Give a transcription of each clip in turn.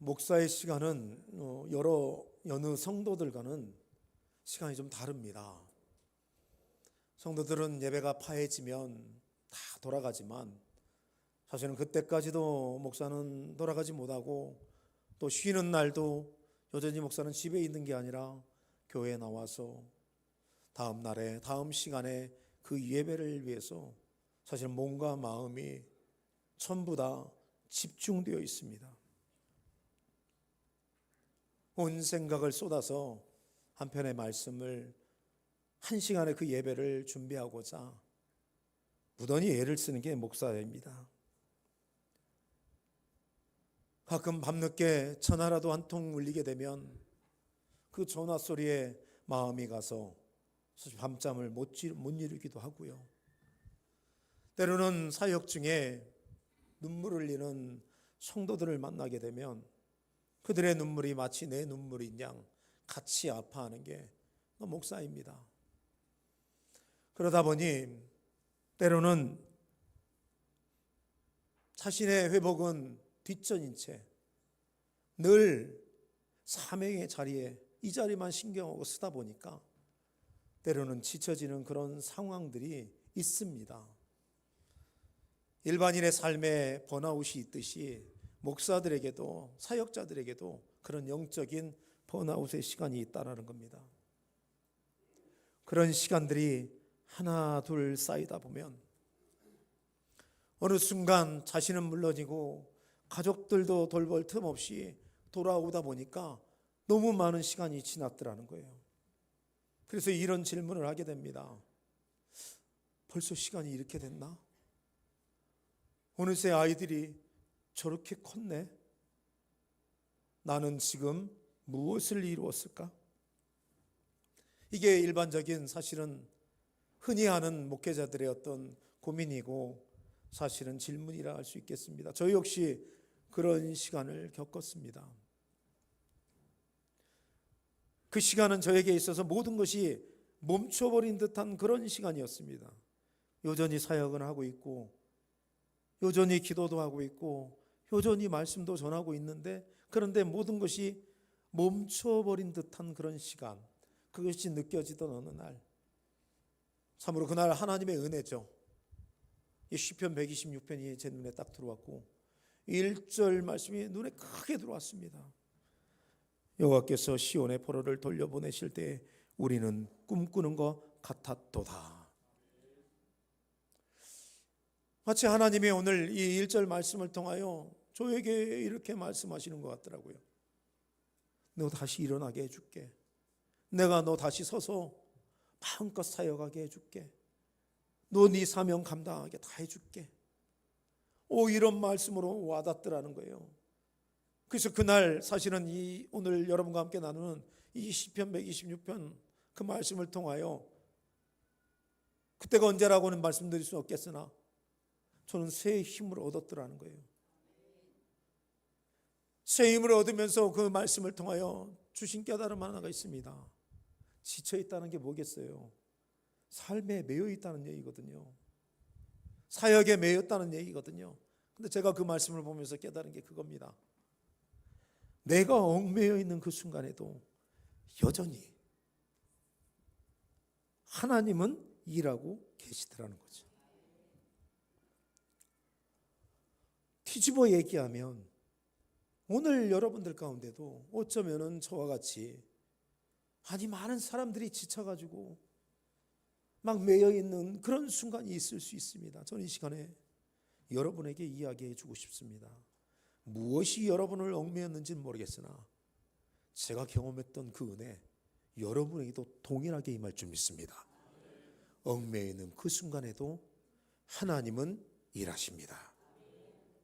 목사의 시간은 여느 성도들과는 시간이 좀 다릅니다. 성도들은 예배가 파해지면 다 돌아가지만 사실은 그때까지도 목사는 돌아가지 못하고 또 쉬는 날도 여전히 목사는 집에 있는 게 아니라 교회에 나와서 다음 날에 다음 시간에 그 예배를 위해서 사실 몸과 마음이 전부 다 집중되어 있습니다. 온 생각을 쏟아서 한편의 말씀을 한 시간의 그 예배를 준비하고자 무던히 애를 쓰는 게 목사입니다. 가끔 밤늦게 전화라도 한 통 울리게 되면 그 전화 소리에 마음이 가서 밤잠을 못 이루기도 하고요. 때로는 사역 중에 눈물 흘리는 성도들을 만나게 되면 그들의 눈물이 마치 내 눈물인 양 같이 아파하는 게 목사입니다. 그러다 보니 때로는 자신의 회복은 뒷전인 채 늘 사명의 자리에 이 자리만 신경하고 쓰다 보니까 때로는 지쳐지는 그런 상황들이 있습니다. 일반인의 삶에 번아웃이 있듯이 목사들에게도 사역자들에게도 그런 영적인 번아웃의 시간이 있다는 겁니다. 그런 시간들이 하나 둘 쌓이다 보면 어느 순간 자신은 물론이고 가족들도 돌볼 틈 없이 돌아오다 보니까 너무 많은 시간이 지났더라는 거예요. 그래서 이런 질문을 하게 됩니다. 벌써 시간이 이렇게 됐나? 어느새 아이들이 저렇게 컸네? 나는 지금 무엇을 이루었을까? 이게 일반적인 사실은 흔히 하는 목회자들의 어떤 고민이고 사실은 질문이라 할 수 있겠습니다. 저 역시 그런 시간을 겪었습니다. 그 시간은 저에게 있어서 모든 것이 멈춰버린 듯한 그런 시간이었습니다. 여전히 사역은 하고 있고 여전히 기도도 하고 있고 여전히 말씀도 전하고 있는데 그런데 모든 것이 멈춰버린 듯한 그런 시간, 그것이 느껴지던 어느 날 참으로 그날 하나님의 은혜죠. 이 시편 126편이 제 눈에 딱 들어왔고 1절 말씀이 눈에 크게 들어왔습니다. 여호와께서 시온의 포로를 돌려보내실 때 우리는 꿈꾸는 것 같았도다. 마치 하나님이 오늘 이 1절 말씀을 통하여 저에게 이렇게 말씀하시는 것 같더라고요. 너 다시 일어나게 해줄게. 내가 너 다시 서서 마음껏 사역하게 해줄게. 너 네 사명 감당하게 다 해줄게. 이런 말씀으로 와닿더라는 거예요. 그래서 그날 사실은 오늘 여러분과 함께 나누는 이 시편 126편 그 말씀을 통하여 그때가 언제라고는 말씀드릴 수는 없겠으나 저는 새 힘을 얻었더라는 거예요. 새 힘을 얻으면서 그 말씀을 통하여 주신 깨달음 하나가 있습니다. 지쳐있다는 게 뭐겠어요? 삶에 매여있다는 얘기거든요. 사역에 매였다는 얘기거든요. 근데 제가 그 말씀을 보면서 깨달은 게 그겁니다. 내가 얽매여 있는 그 순간에도 여전히 하나님은 일하고 계시더라는 거죠. 뒤집어 얘기하면 오늘 여러분들 가운데도 어쩌면은 저와 같이 많은 사람들이 지쳐가지고 막 매여있는 그런 순간이 있을 수 있습니다. 저는 이 시간에 여러분에게 이야기해 주고 싶습니다. 무엇이 여러분을 얽매였는지는 모르겠으나 제가 경험했던 그 은혜 여러분에게도 동일하게 임할 줄 믿습니다. 얽매이는 그 순간에도 하나님은 일하십니다.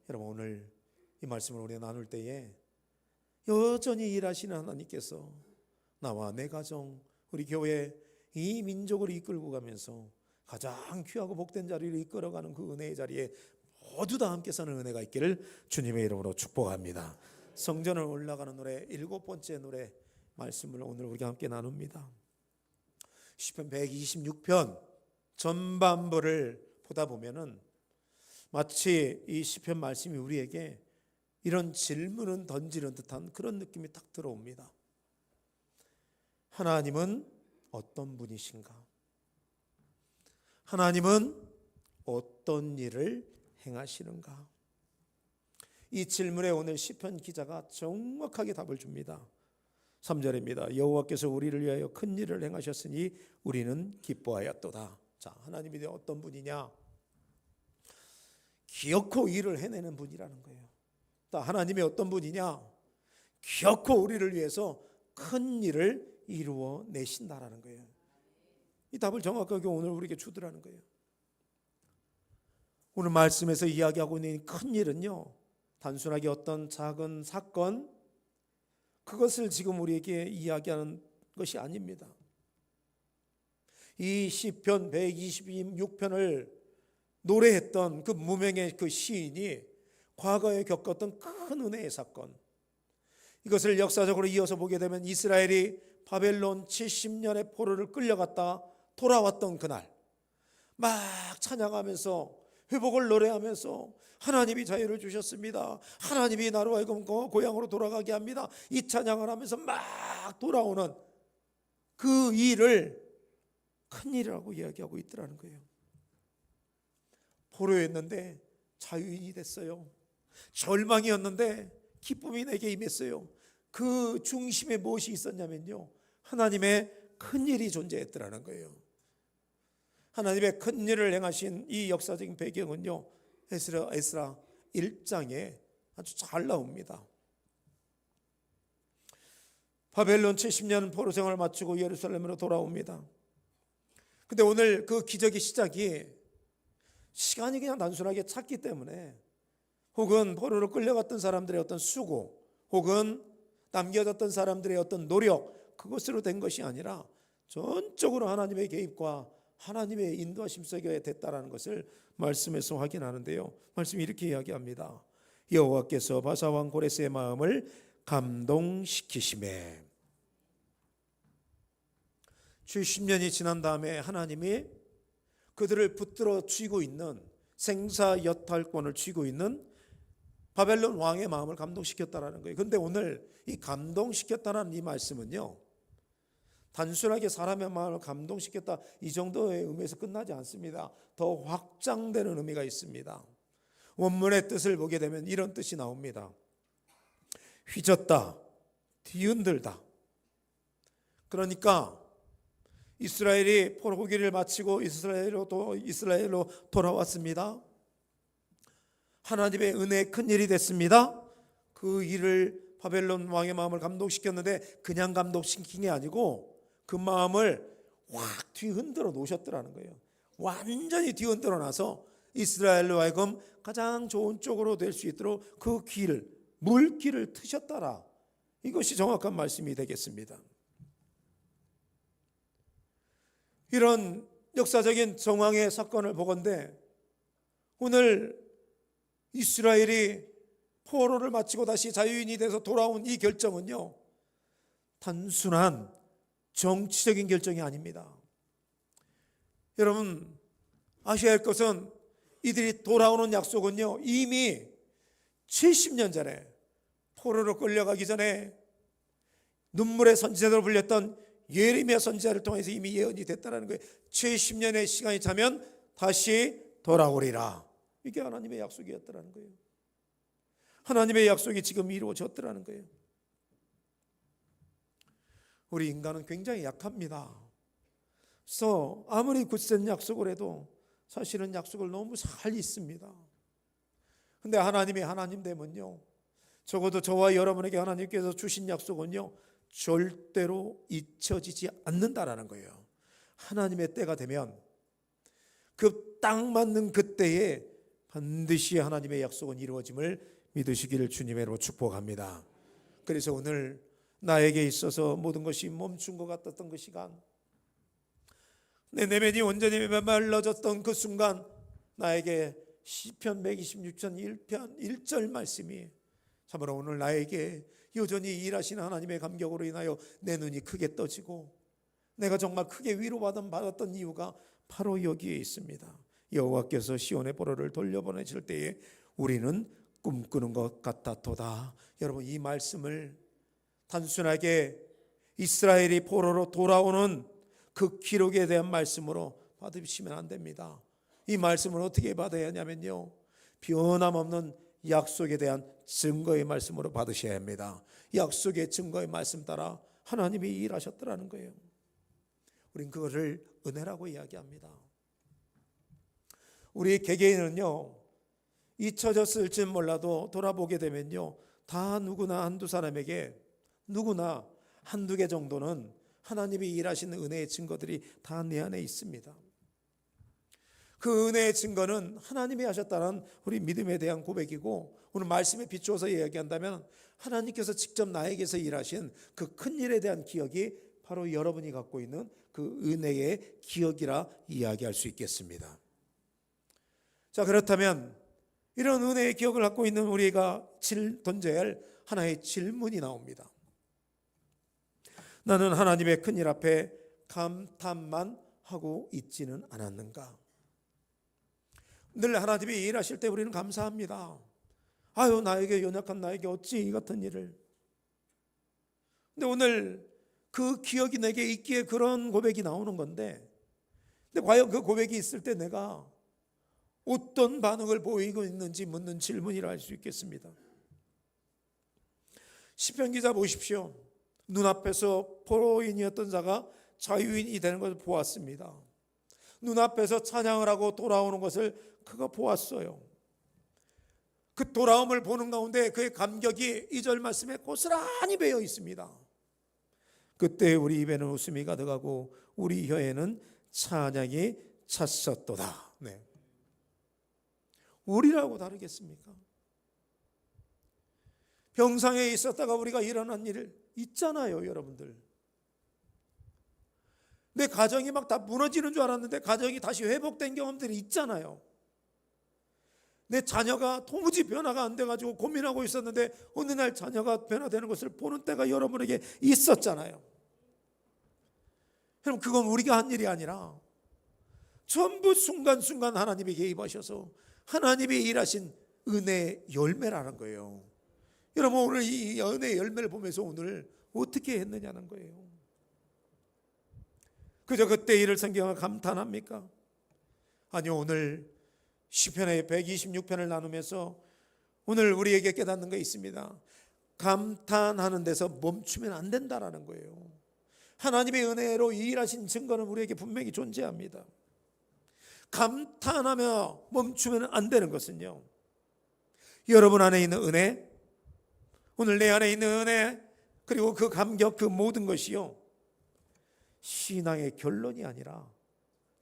여러분 오늘 이 말씀을 우리가 나눌 때에 여전히 일하시는 하나님께서 나와 내 가정, 우리 교회 이 민족을 이끌고 가면서 가장 귀하고 복된 자리를 이끌어가는 그 은혜의 자리에 모두 다 함께 사는 은혜가 있기를 주님의 이름으로 축복합니다. 성전을 올라가는 노래 7번째 노래 말씀을 오늘 우리가 함께 나눕니다. 시편 126편 전반부를 보다 보면은 마치 이 시편 말씀이 우리에게 이런 질문은 던지는 듯한 그런 느낌이 딱 들어옵니다. 하나님은 어떤 분이신가? 하나님은 어떤 일을 행하시는가? 이 질문에 오늘 시편 기자가 정확하게 답을 줍니다. 3절입니다. 여호와께서 우리를 위하여 큰 일을 행하셨으니 우리는 기뻐하였도다. 자, 하나님이 어떤 분이냐? 기어코 일을 해내는 분이라는 거예요. 또 하나님이 어떤 분이냐? 기어코 우리를 위해서 큰 일을 이루어 내신다라는 거예요. 이 답을 정확하게 오늘 우리에게 주더라는 거예요. 오늘 말씀에서 이야기하고 있는 큰 일은요, 단순하게 어떤 작은 사건, 그것을 지금 우리에게 이야기하는 것이 아닙니다. 이 시편 126편을 노래했던 그 무명의 그 시인이 과거에 겪었던 큰 은혜의 사건, 이것을 역사적으로 이어서 보게 되면 이스라엘이 바벨론 70년의 포로를 끌려갔다 돌아왔던 그날, 막 찬양하면서 회복을 노래하면서 하나님이 자유를 주셨습니다, 하나님이 나로 하여금 고향으로 돌아가게 합니다, 이 찬양을 하면서 막 돌아오는 그 일을 큰 일이라고 이야기하고 있더라는 거예요. 포로였는데 자유인이 됐어요. 절망이었는데 기쁨이 내게 임했어요. 그 중심에 무엇이 있었냐면요, 하나님의 큰 일이 존재했더라는 거예요. 하나님의 큰 일을 행하신 이 역사적인 배경은요, 에스라 1장에 아주 잘 나옵니다. 바벨론 70년 포로 생활을 마치고 예루살렘으로 돌아옵니다. 근데 오늘 그 기적의 시작이 시간이 그냥 단순하게 찼기 때문에, 혹은 포로로 끌려갔던 사람들의 어떤 수고, 혹은 남겨졌던 사람들의 어떤 노력, 그것으로 된 것이 아니라 전적으로 하나님의 개입과 하나님의 인도하심 속에 됐다라는 것을 말씀에서 확인하는데요, 말씀이 이렇게 이야기합니다. 여호와께서 바사 왕 고레스의 마음을 감동시키시매. 70년이 지난 다음에 하나님이 그들을 붙들어 쥐고 있는, 생사여탈권을 쥐고 있는 바벨론 왕의 마음을 감동시켰다라는 거예요. 그런데 오늘 이 감동시켰다라는 이 말씀은요, 단순하게 사람의 마음을 감동시켰다 이 정도의 의미에서 끝나지 않습니다. 더 확장되는 의미가 있습니다. 원문의 뜻을 보게 되면 이런 뜻이 나옵니다. 휘젓다, 뒤흔들다. 그러니까 이스라엘이 포로기를 마치고 이스라엘로 돌아왔습니다. 하나님의 은혜의 큰 일이 됐습니다. 그 일을 바벨론 왕의 마음을 감동시켰는데 그냥 감동시킨 게 아니고 그 마음을 확 뒤흔들어 놓으셨더라는 거예요. 완전히 뒤흔들어 놔서 이스라엘로 하여금 가장 좋은 쪽으로 될 수 있도록 그 길, 물길을 트셨더라. 이것이 정확한 말씀이 되겠습니다. 이런 역사적인 정황의 사건을 보건대 오늘 이스라엘이 포로를 마치고 다시 자유인이 돼서 돌아온 이 결정은요, 단순한 정치적인 결정이 아닙니다. 여러분 아셔야 할 것은 이들이 돌아오는 약속은요, 이미 70년 전에 포로로 끌려가기 전에 눈물의 선지자로 불렸던 예레미야 선지자를 통해서 이미 예언이 됐다는 거예요. 70년의 시간이 차면 다시 돌아오리라. 이게 하나님의 약속이었더라는 거예요. 하나님의 약속이 지금 이루어졌더라는 거예요. 우리 인간은 굉장히 약합니다. 그래서 아무리 굳센 약속을 해도 사실은 약속을 너무 잘 잊습니다. 근데 하나님이 하나님 되면요, 적어도 저와 여러분에게 하나님께서 주신 약속은요, 절대로 잊혀지지 않는다라는 거예요. 하나님의 때가 되면 그 딱 맞는 그때에 반드시 하나님의 약속은 이루어짐을 믿으시기를 주님으로 축복합니다. 그래서 오늘 나에게 있어서 모든 것이 멈춘 것 같았던 그 시간, 내 내면이 온전히 메말라졌던 그 순간, 나에게 시편 126편 1편 1절 말씀이 참으로 오늘 나에게 여전히 일하시는 하나님의 감격으로 인하여 내 눈이 크게 떠지고 내가 정말 크게 위로받았던 이유가 바로 여기에 있습니다. 여호와께서 시온의 포로를 돌려보내실 때에 우리는 꿈꾸는 것 같았도다. 여러분, 이 말씀을 단순하게 이스라엘이 포로로 돌아오는 그 기록에 대한 말씀으로 받으시면 안 됩니다. 이 말씀을 어떻게 받아야 하냐면요, 변함없는 약속에 대한 증거의 말씀으로 받으셔야 합니다. 약속의 증거의 말씀 따라 하나님이 일하셨더라는 거예요. 우린 그거를 은혜라고 이야기합니다. 우리 개개인은요, 잊혀졌을지 몰라도 돌아보게 되면요, 다 누구나 한두 사람에게 누구나 한두 개 정도는 하나님이 일하신 은혜의 증거들이 다 내 안에 있습니다. 그 은혜의 증거는 하나님이 하셨다는 우리 믿음에 대한 고백이고, 오늘 말씀에 비추어서 이야기한다면 하나님께서 직접 나에게서 일하신 그 큰 일에 대한 기억이 바로 여러분이 갖고 있는 그 은혜의 기억이라 이야기할 수 있겠습니다. 자, 그렇다면 이런 은혜의 기억을 갖고 있는 우리가 던져야 할 하나의 질문이 나옵니다. 나는 하나님의 큰일 앞에 감탄만 하고 있지는 않았는가? 늘 하나님이 일하실 때 우리는 감사합니다. 아유, 나에게 연약한 나에게 어찌 이 같은 일을. 근데 오늘 그 기억이 내게 있기에 그런 고백이 나오는 건데, 근데 과연 그 고백이 있을 때 내가 어떤 반응을 보이고 있는지 묻는 질문이라 할 수 있겠습니다. 시편 기자 보십시오. 눈앞에서 포로인이었던 자가 자유인이 되는 것을 보았습니다. 눈앞에서 찬양을 하고 돌아오는 것을 그가 보았어요. 그 돌아옴을 보는 가운데 그의 감격이 2절 말씀에 고스란히 배어 있습니다. 그때 우리 입에는 웃음이 가득하고 우리 혀에는 찬양이 찼었도다. 네. 우리라고 다르겠습니까? 병상에 있었다가 우리가 일어난 일 있잖아요, 여러분들. 내 가정이 막 다 무너지는 줄 알았는데 가정이 다시 회복된 경험들이 있잖아요. 내 자녀가 도무지 변화가 안 돼가지고 고민하고 있었는데 어느 날 자녀가 변화되는 것을 보는 때가 여러분에게 있었잖아요. 그럼 그건 우리가 한 일이 아니라 전부 순간순간 하나님이 개입하셔서 하나님이 일하신 은혜의 열매라는 거예요. 여러분, 오늘 이 은혜의 열매를 보면서 오늘 어떻게 했느냐는 거예요. 그저 그때 일을 성경을 감탄합니까? 아니요, 오늘 시편의 126편을 나누면서 오늘 우리에게 깨닫는 게 있습니다. 감탄하는 데서 멈추면 안 된다라는 거예요. 하나님의 은혜로 일하신 증거는 우리에게 분명히 존재합니다. 감탄하며 멈추면 안 되는 것은요, 여러분 안에 있는 은혜, 오늘 내 안에 있는 은혜, 그리고 그 감격, 그 모든 것이요, 신앙의 결론이 아니라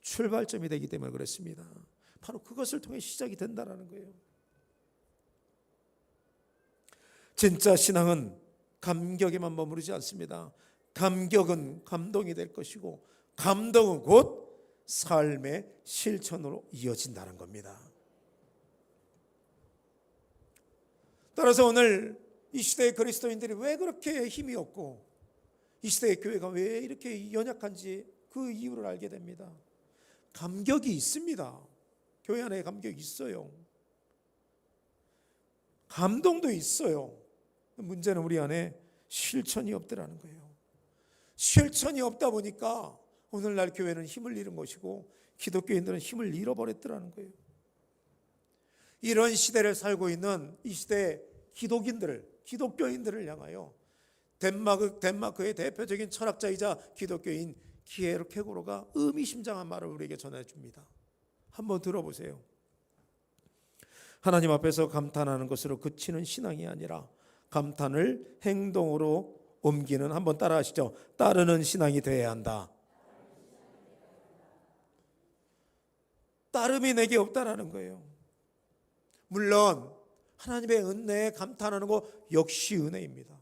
출발점이 되기 때문에 그렇습니다. 바로 그것을 통해 시작이 된다는 거예요. 진짜 신앙은 감격에만 머무르지 않습니다. 감격은 감동이 될 것이고 감동은 곧 삶의 실천으로 이어진다는 겁니다. 따라서 오늘 이 시대의 그리스도인들이 왜 그렇게 힘이 없고 이 시대의 교회가 왜 이렇게 연약한지 그 이유를 알게 됩니다. 감격이 있습니다. 교회 안에 감격이 있어요. 감동도 있어요. 문제는 우리 안에 실천이 없더라는 거예요. 실천이 없다 보니까 오늘날 교회는 힘을 잃은 것이고 기독교인들은 힘을 잃어버렸더라는 거예요. 이런 시대를 살고 있는 이 시대의 기독교인들을 향하여 덴마크의 대표적인 철학자이자 기독교인 키에르케고르가 의미심장한 말을 우리에게 전해줍니다. 한번 들어보세요. 하나님 앞에서 감탄하는 것으로 그치는 신앙이 아니라 감탄을 행동으로 옮기는, 한번 따라하시죠. 따르는 신앙이 되어야 한다. 따름이 내게 없다라는 거예요. 물론 하나님의 은혜에 감탄하는 것 역시 은혜입니다.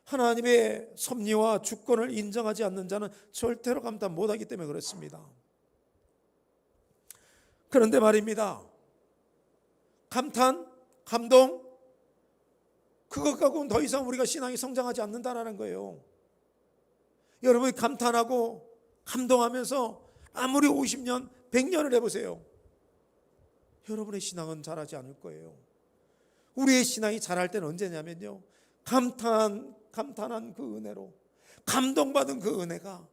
하나님의 섭리와 주권을 인정하지 않는 자는 절대로 감탄 못하기 때문에 그렇습니다. 그런데 말입니다, 감탄, 감동, 그것 갖고는 더 이상 우리가 신앙이 성장하지 않는다는 거예요. 여러분이 감탄하고 감동하면서 아무리 50년, 100년을 해보세요. 여러분의 신앙은 자라지 않을 거예요. 우리의 신앙이 자랄 때는 언제냐면요, 감탄한 그 은혜로, 감동받은 그 은혜가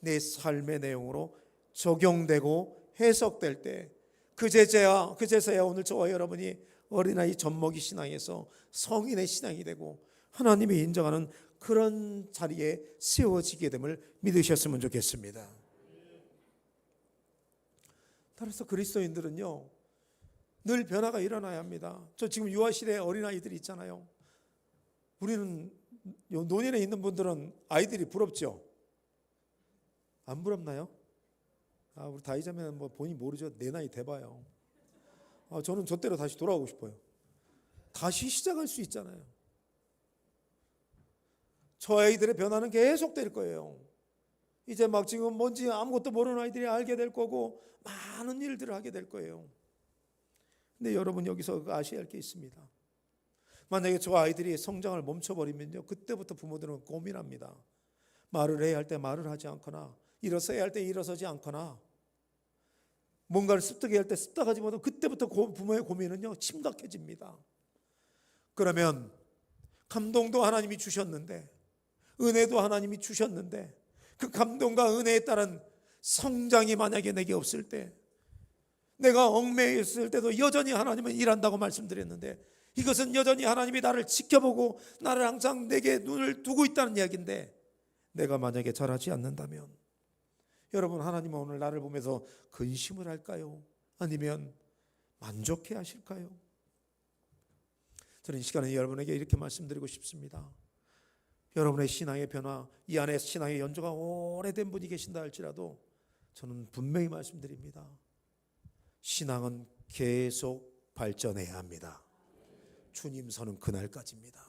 내 삶의 내용으로 적용되고 해석될 때, 그제서야 오늘 저와 여러분이 어린아이 젖먹이 신앙에서 성인의 신앙이 되고 하나님이 인정하는 그런 자리에 세워지게 됨을 믿으셨으면 좋겠습니다. 따라서 그리스도인들은요, 늘 변화가 일어나야 합니다. 저 지금 유아실에 어린아이들이 있잖아요. 우리는 노년에 있는 분들은 아이들이 부럽죠? 안 부럽나요? 우리 다이자매는 뭐 본인 모르죠. 내 나이 돼봐요. 저는 저때로 다시 돌아오고 싶어요. 다시 시작할 수 있잖아요. 저 아이들의 변화는 계속될 거예요. 이제 막 지금 뭔지 아무것도 모르는 아이들이 알게 될 거고 많은 일들을 하게 될 거예요. 근데 여러분, 여기서 아셔야 할 게 있습니다. 만약에 저 아이들이 성장을 멈춰버리면요, 그때부터 부모들은 고민합니다. 말을 해야 할 때 말을 하지 않거나, 일어서야 할 때 일어서지 않거나, 뭔가를 습득해야 할 때 습득하지 못하면 그때부터 부모의 고민은요 심각해집니다. 그러면 감동도 하나님이 주셨는데, 은혜도 하나님이 주셨는데, 그 감동과 은혜에 따른 성장이 만약에 내게 없을 때, 내가 얽매여 있을 때도 여전히 하나님은 일한다고 말씀드렸는데, 이것은 여전히 하나님이 나를 지켜보고 나를 항상 내게 눈을 두고 있다는 이야기인데, 내가 만약에 잘하지 않는다면 여러분, 하나님은 오늘 나를 보면서 근심을 할까요? 아니면 만족해 하실까요? 저는 이 시간에 여러분에게 이렇게 말씀드리고 싶습니다. 여러분의 신앙의 변화, 이 안에 신앙의 연조가 오래된 분이 계신다 할지라도 저는 분명히 말씀드립니다. 신앙은 계속 발전해야 합니다. 주님 서는 그날까지입니다.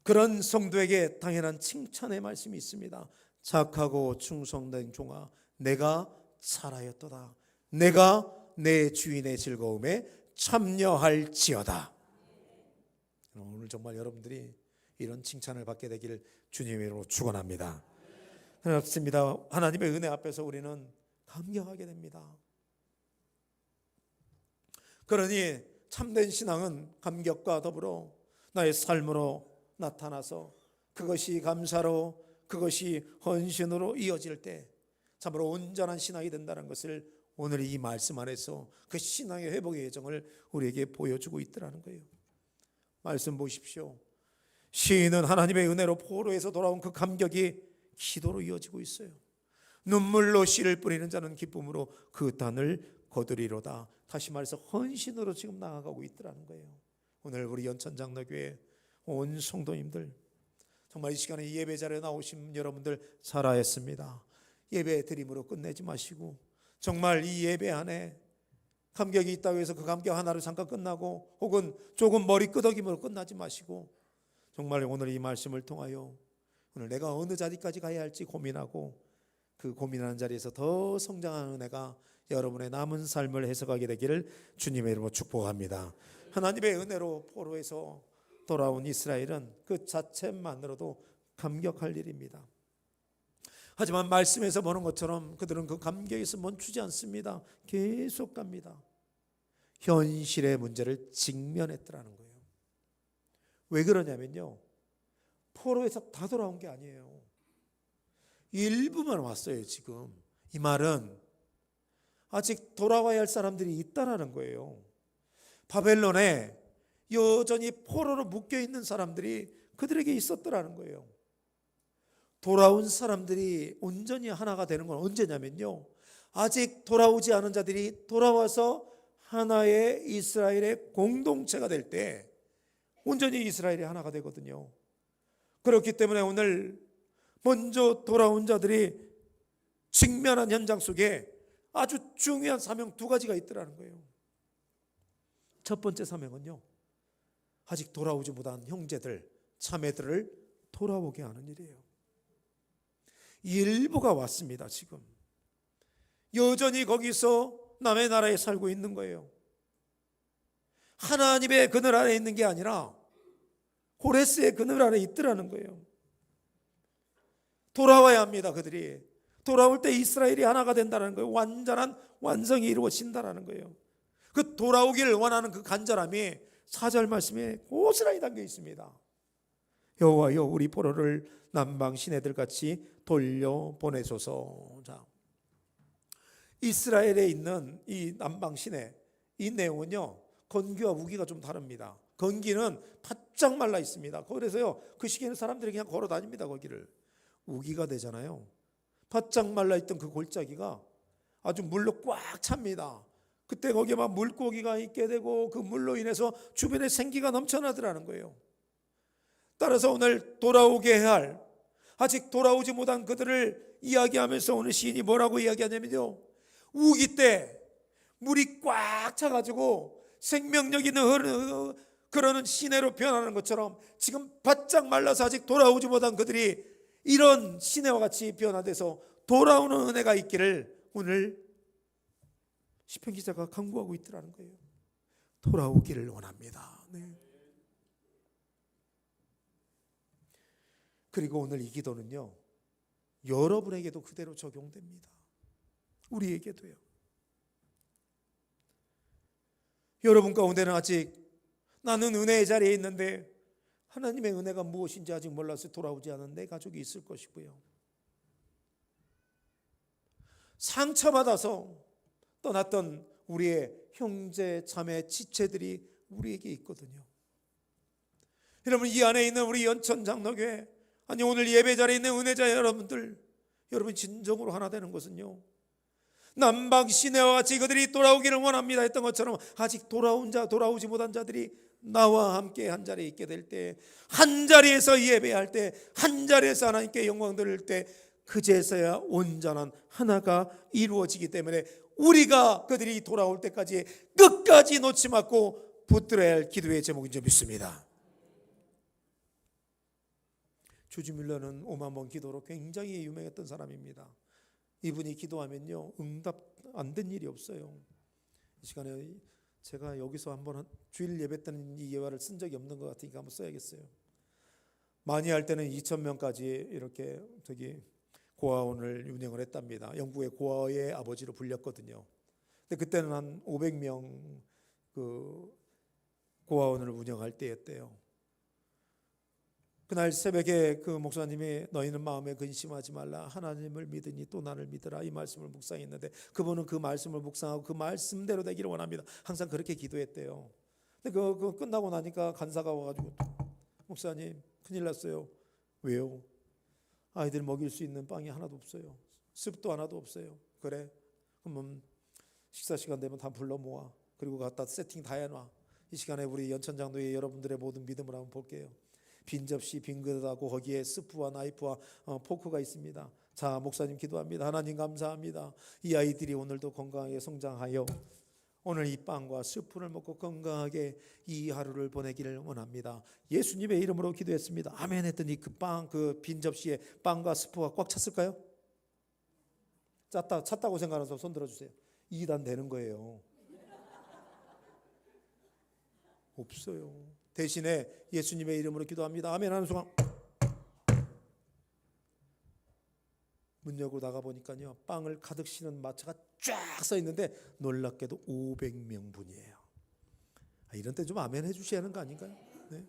그런 성도에게 당연한 칭찬의 말씀이 있습니다. 착하고 충성된 종아, 내가 잘하였도다. 내가 내 주인의 즐거움에 참여할지어다. 오늘 정말 여러분들이 이런 칭찬을 받게 되기를 주님의 이름으로 축원합니다. 그렇습니다. 하나님의 은혜 앞에서 우리는 감격하게 됩니다. 그러니 참된 신앙은 감격과 더불어 나의 삶으로 나타나서 그것이 감사로, 그것이 헌신으로 이어질 때 참으로 온전한 신앙이 된다는 것을 오늘 이 말씀 안에서 그 신앙의 회복의 여정을 우리에게 보여주고 있더라는 거예요. 말씀 보십시오. 시인은 하나님의 은혜로 포로에서 돌아온 그 감격이 기도로 이어지고 있어요. 눈물로 씨를 뿌리는 자는 기쁨으로 그 단을 거두리로다. 다시 말해서 헌신으로 지금 나아가고 있더라는 거예요. 오늘 우리 연천장로교회 온 성도님들, 정말 이 시간에 예배 자리에 나오신 여러분들 잘하였습니다. 예배 드림으로 끝내지 마시고, 정말 이 예배 안에 감격이 있다고 해서 그 감격 하나로 잠깐 끝나고, 혹은 조금 머리 끄덕임으로 끝나지 마시고, 정말 오늘 이 말씀을 통하여 오늘 내가 어느 자리까지 가야 할지 고민하고, 그 고민하는 자리에서 더 성장하는 은혜가 여러분의 남은 삶을 해석하게 되기를 주님의 이름으로 축복합니다. 하나님의 은혜로 포로에서 돌아온 이스라엘은 그 자체만으로도 감격할 일입니다. 하지만 말씀에서 보는 것처럼 그들은 그 감격에서 멈추지 않습니다. 계속 갑니다. 현실의 문제를 직면했더라는 거예요. 왜 그러냐면요, 포로에서 다 돌아온 게 아니에요. 일부만 왔어요. 지금 이 말은 아직 돌아와야 할 사람들이 있다라는 거예요. 바벨론에 여전히 포로로 묶여있는 사람들이 그들에게 있었더라는 거예요. 돌아온 사람들이 온전히 하나가 되는 건 언제냐면요, 아직 돌아오지 않은 자들이 돌아와서 하나의 이스라엘의 공동체가 될 때 온전히 이스라엘이 하나가 되거든요. 그렇기 때문에 오늘 먼저 돌아온 자들이 직면한 현장 속에 아주 중요한 사명 두 가지가 있더라는 거예요. 첫 번째 사명은요, 아직 돌아오지 못한 형제들, 자매들을 돌아오게 하는 일이에요. 일부가 왔습니다. 지금 여전히 거기서 남의 나라에 살고 있는 거예요. 하나님의 그늘 아래 있는 게 아니라 고레스의 그늘 아래 있더라는 거예요. 돌아와야 합니다. 그들이 돌아올 때 이스라엘이 하나가 된다는 거예요. 완전한 완성이 이루어진다는 거예요. 그 돌아오기를 원하는 그 간절함이 4절 말씀에 고스란히 담겨 있습니다. 여호와여 우리 포로를 남방 시내들 같이 돌려보내소서. 자, 이스라엘에 있는 이 남방 시내, 이 내용은요 건기와 우기가 좀 다릅니다. 건기는 바짝 말라 있습니다. 그래서요 그 시기에는 사람들이 그냥 걸어 다닙니다. 거기를. 우기가 되잖아요. 바짝 말라 있던 그 골짜기가 아주 물로 꽉 찹니다. 그때 거기에 막 물고기가 있게 되고 그 물로 인해서 주변에 생기가 넘쳐나더라는 거예요. 따라서 오늘 돌아오게 해야 할, 아직 돌아오지 못한 그들을 이야기하면서 오늘 시인이 뭐라고 이야기하냐면요, 우기 때 물이 꽉 차가지고 생명력 있는 그러는 시내로 변하는 것처럼 지금 바짝 말라서 아직 돌아오지 못한 그들이 이런 시내와 같이 변화돼서 돌아오는 은혜가 있기를 오늘 시편 기자가 강구하고 있더라는 거예요. 돌아오기를 원합니다. 네. 그리고 오늘 이 기도는요 여러분에게도 그대로 적용됩니다. 우리에게도요. 여러분 가운데는 아직 나는 은혜의 자리에 있는데 하나님의 은혜가 무엇인지 아직 몰라서 돌아오지 않은 내 가족이 있을 것이고요. 상처받아서 떠났던 우리의 형제, 자매, 지체들이 우리에게 있거든요. 여러분 이 안에 있는 우리 연천장로교회, 아니 오늘 예배 자리에 있는 은혜자 여러분들, 여러분 진정으로 하나 되는 것은요 남방 시내와 같이 그들이 돌아오기를 원합니다 했던 것처럼 아직 돌아온 자, 돌아오지 못한 자들이 나와 함께 한 자리에 있게 될 때, 한 자리에서 예배할 때, 한 자리에서 하나님께 영광 드릴 때 그제서야 온전한 하나가 이루어지기 때문에 우리가 그들이 돌아올 때까지 끝까지 놓지 말고 붙들어야 할 기도의 제목인 줄 믿습니다. 조지 뮬러는 5만 번 기도로 굉장히 유명했던 사람입니다. 이분이 기도하면요 응답 안 된 일이 없어요. 이 시간에 제가 여기서 한번 주일 예배 때는 이 예화를 쓴 적이 없는 것 같으니까 한번 써야겠어요. 많이 할 때는 2,000명까지 이렇게 고아원을 운영을 했답니다. 영국의 고아의 아버지로 불렸거든요. 근데 그때는 한 500명 그 고아원을 운영할 때였대요. 그날 새벽에 그 목사님이 너희는 마음에 근심하지 말라 하나님을 믿으니 또 나를 믿으라 이 말씀을 묵상했는데 그분은 그 말씀을 묵상하고 그 말씀대로 되기를 원합니다. 항상 그렇게 기도했대요. 근데 그거 끝나고 나니까 간사가 와가지고 목사님 큰일 났어요. 왜요? 아이들 먹일 수 있는 빵이 하나도 없어요. 습도 하나도 없어요. 그래? 그러면 식사 시간 되면 다 불러 모아. 그리고 갖다 세팅 다 해놔. 이 시간에 우리 연천장로의 여러분들의 모든 믿음을 한번 볼게요. 빈 접시, 빈 그릇하고 거기에 스프와 나이프와 포크가 있습니다. 자, 목사님 기도합니다. 하나님 감사합니다. 이 아이들이 오늘도 건강하게 성장하여 오늘 이 빵과 스프를 먹고 건강하게 이 하루를 보내기를 원합니다. 예수님의 이름으로 기도했습니다. 아멘 했더니 그 빈 접시에 빵과 스프가 꽉 찼을까요? 찼다고 생각하는 사람 손 들어주세요. 2단 되는 거예요. 없어요. 대신에 예수님의 이름으로 기도합니다. 아멘 하는 순간 문 열고 나가보니까요 빵을 가득 싣는 마차가 쫙 서 있는데 놀랍게도 500명분이에요. 이런 때 좀 아멘 해주셔야 하는 거 아닌가요? 네.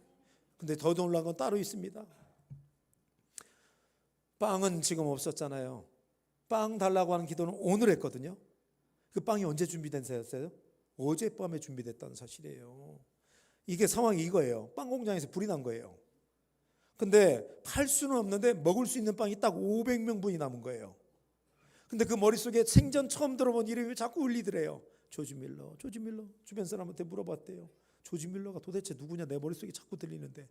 근데 더 놀라운 건 따로 있습니다. 빵은 지금 없었잖아요. 빵 달라고 하는 기도는 오늘 했거든요. 그 빵이 언제 준비된 사였어요? 어젯밤에 준비됐다는 사실이에요. 이게 상황이 이거예요. 빵 공장에서 불이 난 거예요. 근데 팔 수는 없는데 먹을 수 있는 빵이 딱 500명분이 남은 거예요. 근데 그 머릿속에 생전 처음 들어본 이름이 자꾸 울리더래요. 조지 밀러. 주변 사람한테 물어봤대요. 조지 밀러가 도대체 누구냐 내 머릿속에 자꾸 들리는데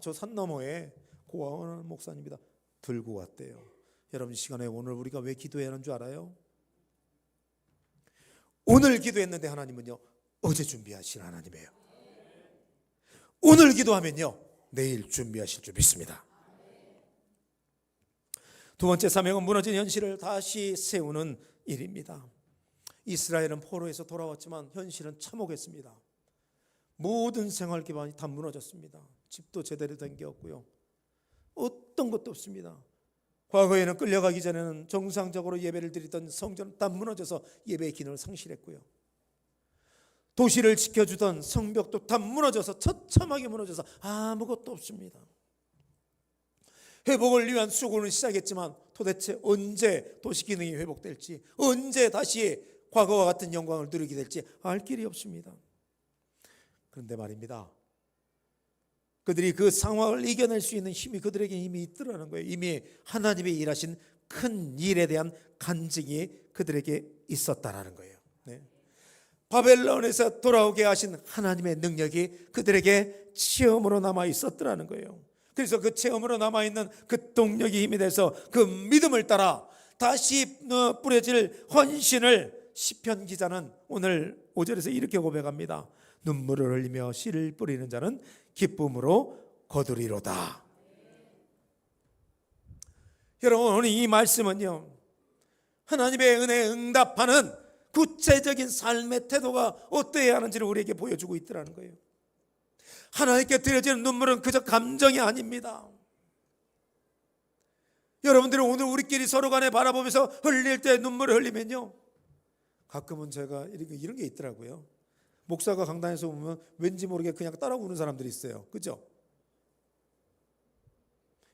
저 산 너머에 고아원 목사님이다. 들고 왔대요. 여러분 이 시간에 오늘 우리가 왜 기도해야 하는 줄 알아요? 오늘 기도했는데 하나님은요 어제 준비하신 하나님이에요. 오늘 기도하면요 내일 준비하실 줄 믿습니다. 두 번째 사명은 무너진 현실을 다시 세우는 일입니다. 이스라엘은 포로에서 돌아왔지만 현실은 참혹했습니다. 모든 생활 기반이 다 무너졌습니다. 집도 제대로 된 게 없고요. 어떤 것도 없습니다. 과거에는 끌려가기 전에는 정상적으로 예배를 드리던 성전은 다 무너져서 예배의 기능을 상실했고요. 도시를 지켜주던 성벽도 다 무너져서 처참하게 무너져서 아무것도 없습니다. 회복을 위한 수고는 시작했지만 도대체 언제 도시 기능이 회복될지, 언제 다시 과거와 같은 영광을 누리게 될지 알 길이 없습니다. 그런데 말입니다, 그들이 그 상황을 이겨낼 수 있는 힘이 그들에게 이미 있더라는 거예요. 이미 하나님의 일하신 큰 일에 대한 간증이 그들에게 있었다라는 거예요. 네. 바벨론에서 돌아오게 하신 하나님의 능력이 그들에게 체험으로 남아 있었더라는 거예요. 그래서 그 체험으로 남아있는 그 동력이 힘이 돼서 그 믿음을 따라 다시 뿌려질 헌신을 시편 기자는 오늘 5절에서 이렇게 고백합니다. 눈물을 흘리며 씨를 뿌리는 자는 기쁨으로 거두리로다. 여러분, 오늘 이 말씀은요, 하나님의 은혜에 응답하는 구체적인 삶의 태도가 어떠해야 하는지를 우리에게 보여주고 있더라는 거예요. 하나님께 드려지는 눈물은 그저 감정이 아닙니다. 여러분들은 오늘 우리끼리 서로 간에 바라보면서 흘릴 때 눈물을 흘리면요, 가끔은 제가 이런 게 있더라고요. 목사가 강단에서 보면 왠지 모르게 그냥 따라 우는 사람들이 있어요. 그죠?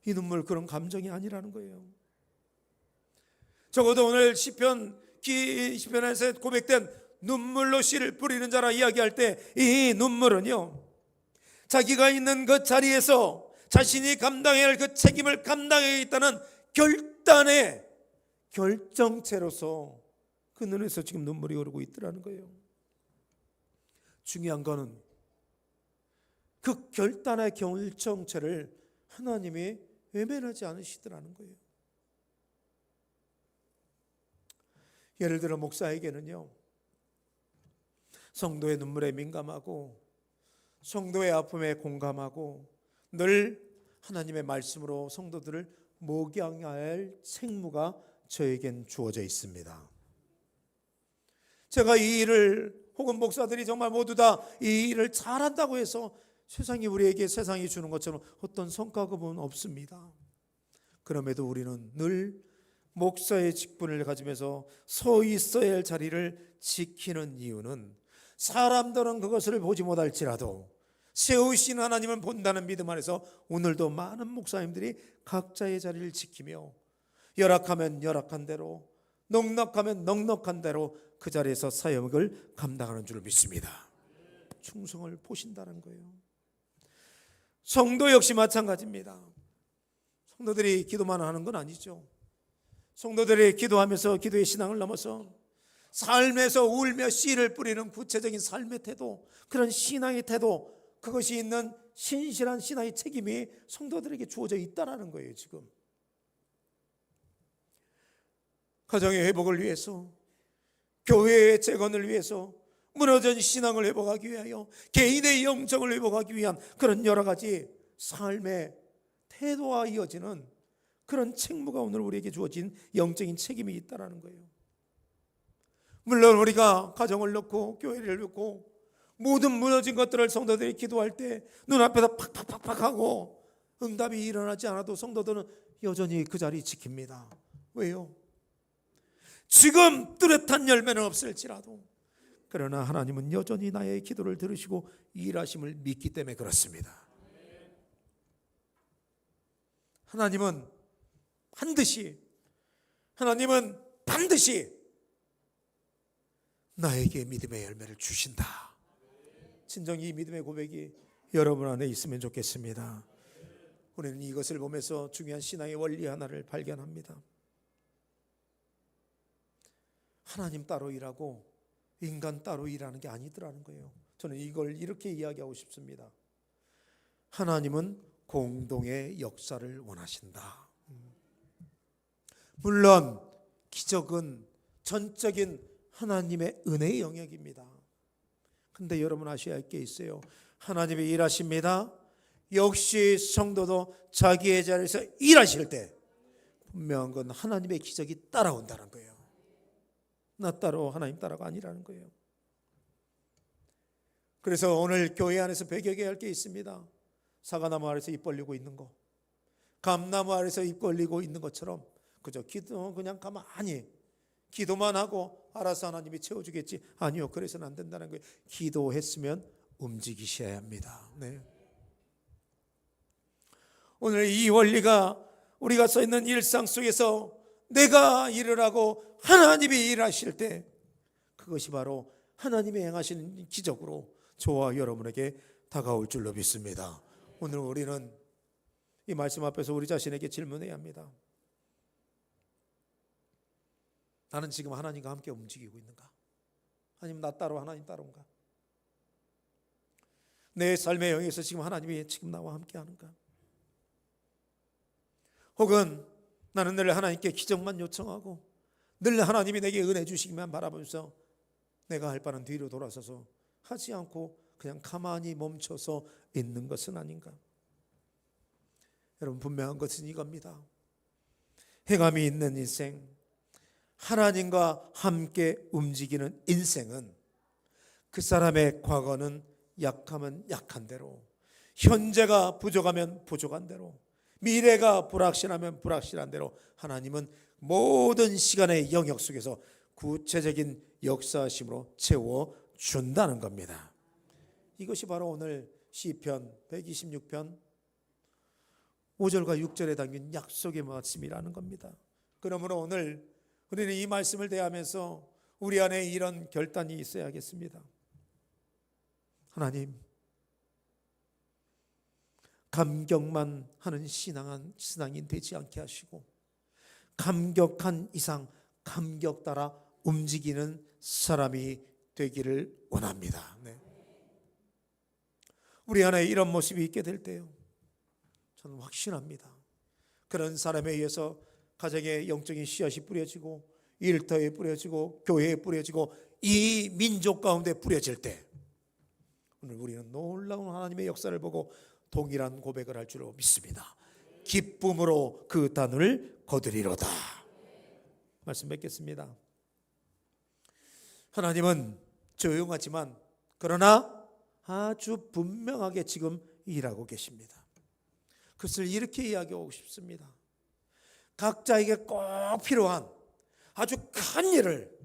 이 눈물 그런 감정이 아니라는 거예요. 적어도 오늘 시편에서 고백된 눈물로 씨를 뿌리는 자라 이야기할 때 이 눈물은요, 자기가 있는 그 자리에서 자신이 감당해야 할 그 책임을 감당해야겠다는 결단의 결정체로서 그 눈에서 지금 눈물이 흐르고 있더라는 거예요. 중요한 거는 그 결단의 결정체를 하나님이 외면하지 않으시더라는 거예요. 예를 들어 목사에게는요, 성도의 눈물에 민감하고 성도의 아픔에 공감하고 늘 하나님의 말씀으로 성도들을 목양해야 할 책무가 저에겐 주어져 있습니다. 제가 이 일을, 혹은 목사들이 정말 모두 다 이 일을 잘한다고 해서 세상이 주는 것처럼 어떤 성과급은 없습니다. 그럼에도 우리는 늘 목사의 직분을 가지면서 서 있어야 할 자리를 지키는 이유는 사람들은 그것을 보지 못할지라도 세우신 하나님을 본다는 믿음 안에서 오늘도 많은 목사님들이 각자의 자리를 지키며 열악하면 열악한 대로, 넉넉하면 넉넉한 대로 그 자리에서 사역을 감당하는 줄 믿습니다. 충성을 보신다는 거예요. 성도 역시 마찬가지입니다. 성도들이 기도만 하는 건 아니죠. 성도들이 기도하면서 기도의 신앙을 넘어서 삶에서 울며 씨를 뿌리는 구체적인 삶의 태도, 그런 신앙의 태도, 그것이 있는 신실한 신앙의 책임이 성도들에게 주어져 있다는 거예요. 지금 가정의 회복을 위해서, 교회의 재건을 위해서, 무너진 신앙을 회복하기 위하여, 개인의 영성을 회복하기 위한 그런 여러 가지 삶의 태도와 이어지는 그런 책무가 오늘 우리에게 주어진 영적인 책임이 있다는 거예요. 물론 우리가 가정을 놓고 교회를 놓고 모든 무너진 것들을 성도들이 기도할 때 눈앞에서 팍팍팍팍 하고 응답이 일어나지 않아도 성도들은 여전히 그 자리 지킵니다. 왜요? 지금 뚜렷한 열매는 없을지라도, 그러나 하나님은 여전히 나의 기도를 들으시고 일하심을 믿기 때문에 그렇습니다. 하나님은 반드시 나에게 믿음의 열매를 주신다. 진정 이 믿음의 고백이 여러분 안에 있으면 좋겠습니다. 우리는 이것을 보면서 중요한 신앙의 원리 하나를 발견합니다. 하나님 따로 일하고 인간 따로 일하는 게 아니더라는 거예요. 저는 이걸 이렇게 이야기하고 싶습니다. 하나님은 공동의 역사를 원하신다. 물론 기적은 전적인 하나님의 은혜의 영역입니다. 근데 여러분 아셔야 할 게 있어요. 하나님이 일하십니다. 역시 성도도 자기의 자리에서 일하실 때 분명한 건 하나님의 기적이 따라온다는 거예요. 나 따로 하나님 따라가 아니라는 거예요. 그래서 오늘 교회 안에서 배격해야 할 게 있습니다. 사과나무 아래서 입 벌리고 있는 거, 감나무 아래서 입 벌리고 있는 것처럼 그저 그냥 가만히 기도만 하고 알아서 하나님이 채워주겠지. 아니요, 그래서는 안 된다는 거예요. 기도했으면 움직이셔야 합니다. 네. 오늘 이 원리가 우리가 써 있는 일상 속에서 내가 일을 하고 하나님이 일하실 때, 그것이 바로 하나님이 행하시는 기적으로 저와 여러분에게 다가올 줄로 믿습니다. 오늘 우리는 이 말씀 앞에서 우리 자신에게 질문해야 합니다. 나는 지금 하나님과 함께 움직이고 있는가? 아니면 나 따로 하나님 따로인가? 내 삶의 영역에서 지금 하나님이 지금 나와 함께 하는가? 혹은 나는 늘 하나님께 기적만 요청하고 늘 하나님이 내게 은혜 주시기만 바라보면서 내가 할 바는 뒤로 돌아서서 하지 않고 그냥 가만히 멈춰서 있는 것은 아닌가? 여러분, 분명한 것은 이겁니다. 행함이 있는 인생, 하나님과 함께 움직이는 인생은 그 사람의 과거는 약하면 약한 대로, 현재가 부족하면 부족한 대로, 미래가 불확실하면 불확실한 대로 하나님은 모든 시간의 영역 속에서 구체적인 역사심으로 채워준다는 겁니다. 이것이 바로 오늘 시편 126편 5절과 6절에 담긴 약속의 말씀이라는 겁니다. 그러므로 오늘 우리는 이 말씀을 대하면서 우리 안에 이런 결단이 있어야겠습니다. 하나님, 감격만 하는 신앙인 되지 않게 하시고 감격한 이상 감격 따라 움직이는 사람이 되기를 원합니다. 네. 우리 안에 이런 모습이 있게 될 때요, 저는 확신합니다. 그런 사람에 의해서 가정의 영적인 씨앗이 뿌려지고 일터에 뿌려지고 교회에 뿌려지고 이 민족 가운데 뿌려질 때 오늘 우리는 놀라운 하나님의 역사를 보고 동일한 고백을 할 줄로 믿습니다. 기쁨으로 그 단을 거두리로다. 말씀 맺겠습니다. 하나님은 조용하지만 그러나 아주 분명하게 지금 일하고 계십니다. 그것을 이렇게 이야기하고 싶습니다. 각자에게 꼭 필요한 아주 큰 일을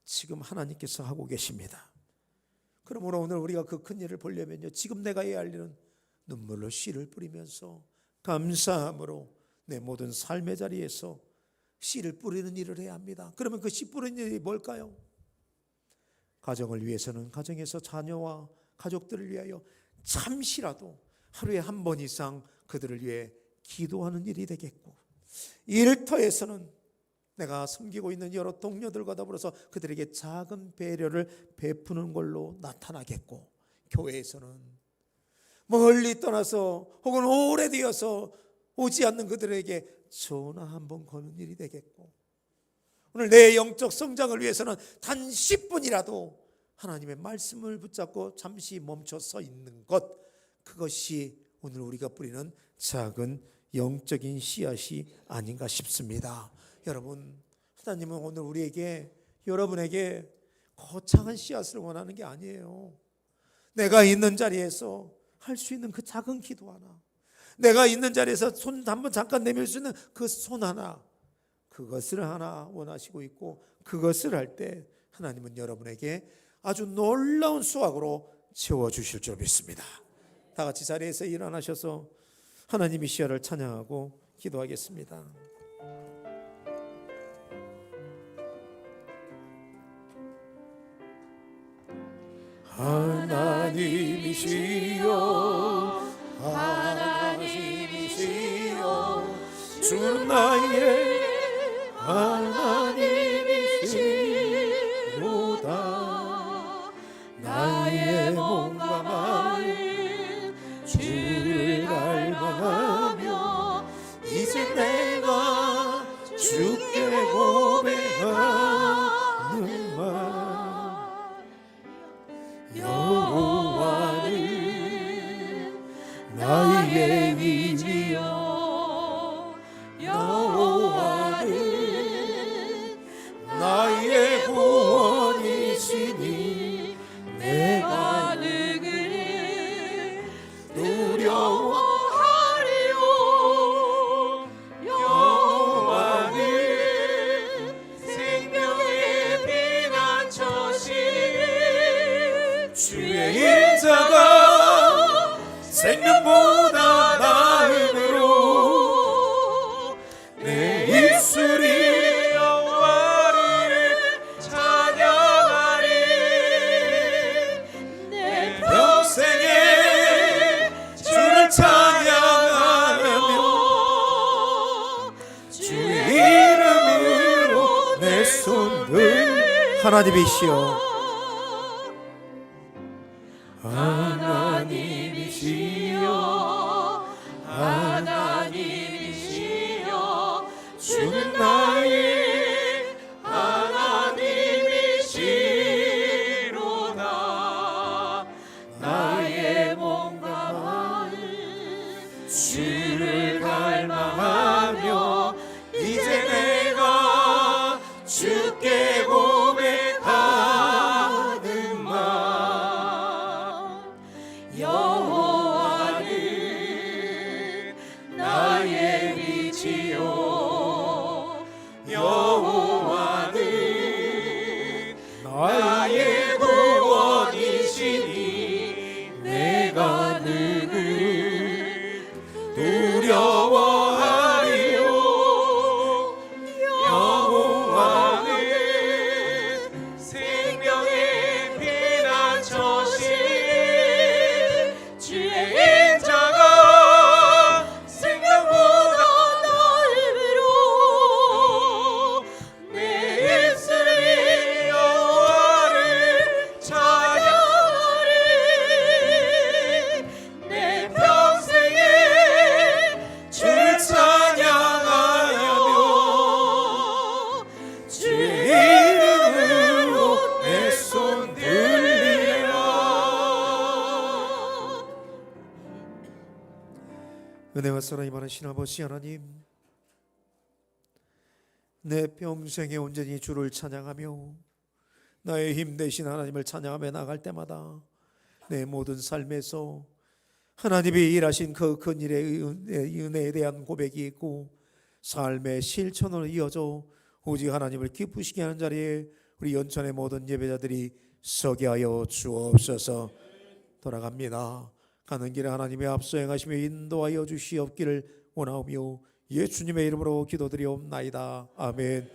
지금 하나님께서 하고 계십니다. 그러므로 오늘 우리가 그 큰 일을 보려면요, 지금 내가 해야 할 일은 눈물로 씨를 뿌리면서 감사함으로 내 모든 삶의 자리에서 씨를 뿌리는 일을 해야 합니다. 그러면 그 씨 뿌리는 일이 뭘까요? 가정을 위해서는 가정에서 자녀와 가족들을 위하여 잠시라도 하루에 한 번 이상 그들을 위해 기도하는 일이 되겠고, 일터에서는 내가 섬기고 있는 여러 동료들과 더불어서 그들에게 작은 배려를 베푸는 걸로 나타나겠고, 교회에서는 멀리 떠나서 혹은 오래되어서 오지 않는 그들에게 전화 한번 거는 일이 되겠고, 오늘 내 영적 성장을 위해서는 단 10분이라도 하나님의 말씀을 붙잡고 잠시 멈춰 서 있는 것, 그것이 오늘 우리가 뿌리는 작은 영적인 씨앗이 아닌가 싶습니다. 여러분, 하나님은 오늘 우리에게, 여러분에게 거창한 씨앗을 원하는 게 아니에요. 내가 있는 자리에서 할 수 있는 그 작은 기도 하나, 내가 있는 자리에서 손 한번 잠깐 내밀 수 있는 그 손 하나, 그것을 하나 원하시고 있고, 그것을 할 때 하나님은 여러분에게 아주 놀라운 수확으로 채워주실 줄 믿습니다. 다 같이 자리에서 일어나셔서 하나님의 시야를 찬양하고 기도하겠습니다. 하나님이시여, 하나님이시여, 주는 나의 하나님이시로다. 나의 몸과 마음 주를 갈망하며 이제 내가 주께 고백하는 말, 여호와는 나의 위지요, 여호와는 나의 구원이시니 내가 누구를 두려워하리요. 여호와는 자가 생명보다 나음으로 내 입술이 여호와를 찬양하리. 내 평생에 주를 찬양하며 주의 이름으로 내 손을 하나님이시여 하나님이시여 하나님이시여 주는 나의 하나님이시로다. 나의 몸과 마음 주를 갈망하며 이제 내가 주께 고백하는 말. 여호와는 나의 빛이요 여호와는 나의 구원이시니 내가 누구를 두려워하리요. 여호와는 생명의 피난처시니 주의 인자가 생명보다 넓으로 내 입술이 여호와를 찬양하리. 내 평생에 주를 찬양하며 주의 이름으로 내 손 들리라. 은혜와 사랑이 많으신 아버지 하나님, 내 평생에 온전히 주를 찬양하며 나의 힘 되신 하나님을 찬양하며 나갈 때마다 내 모든 삶에서 하나님이 일하신 그 큰 일의 은혜에 대한 고백이 있고 삶의 실천으로 이어져 오직 하나님을 기쁘시게 하는 자리에 우리 연천의 모든 예배자들이 서게 하여 주옵소서. 돌아갑니다. 가는 길에 하나님의 앞서 행하시며 인도하여 주시옵기를 원하오며 예수님의 이름으로 기도드리옵나이다. 아멘.